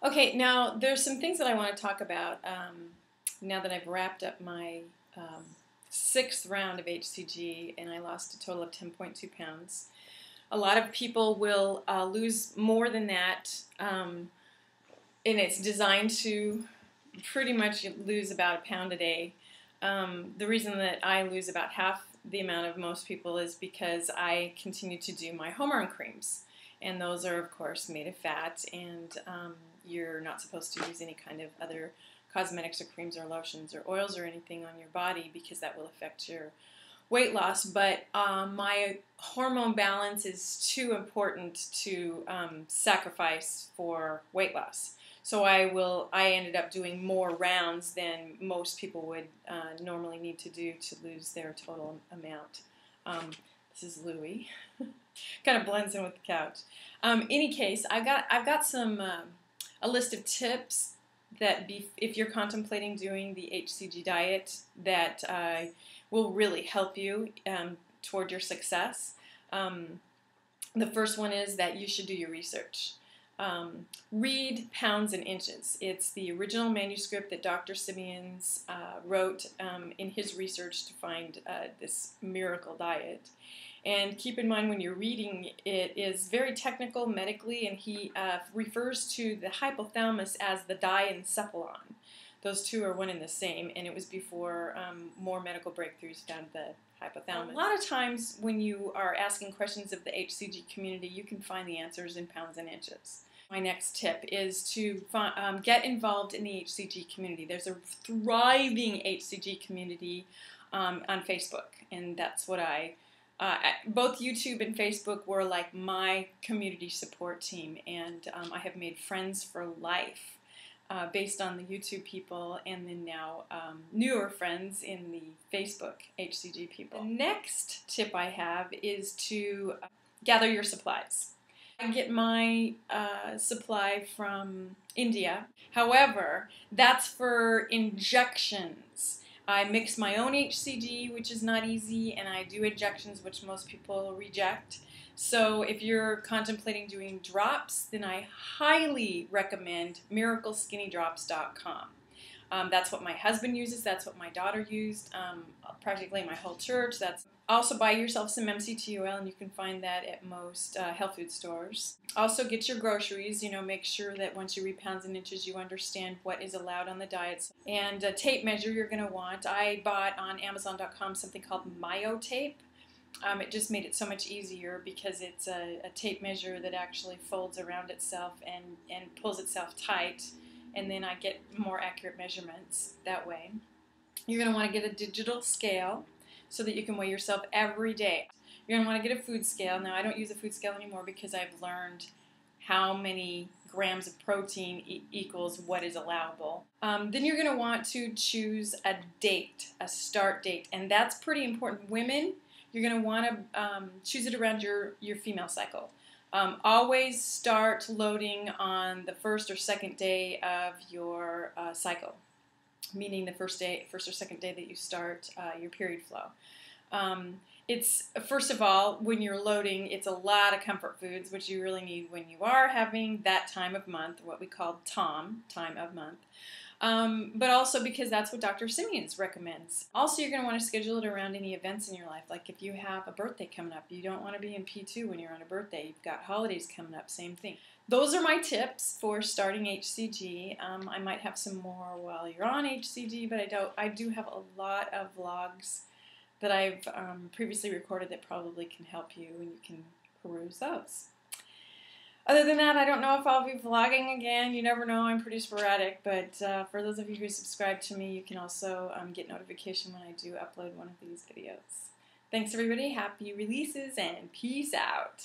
Okay, now there's some things that I want to talk about now that I've wrapped up my sixth round of HCG and I lost a total of 10.2 pounds. A lot of people will lose more than that, and it's designed to pretty much lose about a pound a day. The reason that I lose about half the amount of most people is because I continue to do my home run creams. And those are, of course, made of fat, and you're not supposed to use any kind of other cosmetics or creams or lotions or oils or anything on your body because that will affect your weight loss. But my hormone balance is too important to sacrifice for weight loss. So I ended up doing more rounds than most people would normally need to do to lose their total amount. This is Louie. Kind of blends in with the couch. Any case, I've got some a list of tips that if you're contemplating doing the HCG diet that will really help you toward your success. The first one is that you should do your research. Read Pounds and Inches. It's the original manuscript that Dr. Simeons wrote in his research to find this miracle diet. And keep in mind when you're reading, it is very technical medically, and he refers to the hypothalamus as the diencephalon. Those two are one and the same, and it was before more medical breakthroughs found the hypothalamus. A lot of times when you are asking questions of the HCG community, you can find the answers in pounds and inches. My next tip is to get involved in the HCG community. There's a thriving HCG community on Facebook, and that's what both YouTube and Facebook were like my community support team, and I have made friends for life based on the YouTube people, and then now newer friends in the Facebook HCG people. The next tip I have is to gather your supplies. I get my supply from India. However, that's for injections. I mix my own HCG, which is not easy, and I do injections, which most people reject. So if you're contemplating doing drops, then I highly recommend miracleskinnydrops.com. That's what my husband uses. That's what my daughter used. Practically my whole church. Also buy yourself some MCT oil, and you can find that at most health food stores. Also get your groceries. Make sure that once you read Pounds and Inches, you understand what is allowed on the diets. And a tape measure you're going to want. I bought on Amazon.com something called Myotape. It just made it so much easier because it's a tape measure that actually folds around itself and pulls itself tight, and then I get more accurate measurements that way. You're going to want to get a digital scale so that you can weigh yourself every day. You're going to want to get a food scale. Now, I don't use a food scale anymore because I've learned how many grams of protein equals what is allowable. Then you're going to want to choose a date, a start date, and that's pretty important. Women, you're going to want to choose it around your female cycle. Always start loading on the first or second day of your cycle, meaning the first or second day that you start your period flow. It's, first of all, when you're loading, it's a lot of comfort foods, which you really need when you are having that time of month, what we call TOM, time of month. But also because that's what Dr. Simeons recommends. Also, you're going to want to schedule it around any events in your life. Like if you have a birthday coming up, you don't want to be in P2 when you're on a birthday. You've got holidays coming up, same thing. Those are my tips for starting HCG. I might have some more while you're on HCG, but I do have a lot of vlogs that I've previously recorded that probably can help you, and you can peruse those. Other than that, I don't know if I'll be vlogging again. You never know. I'm pretty sporadic, but for those of you who subscribe to me, you can also get notification when I do upload one of these videos. Thanks, everybody. Happy releases, and peace out.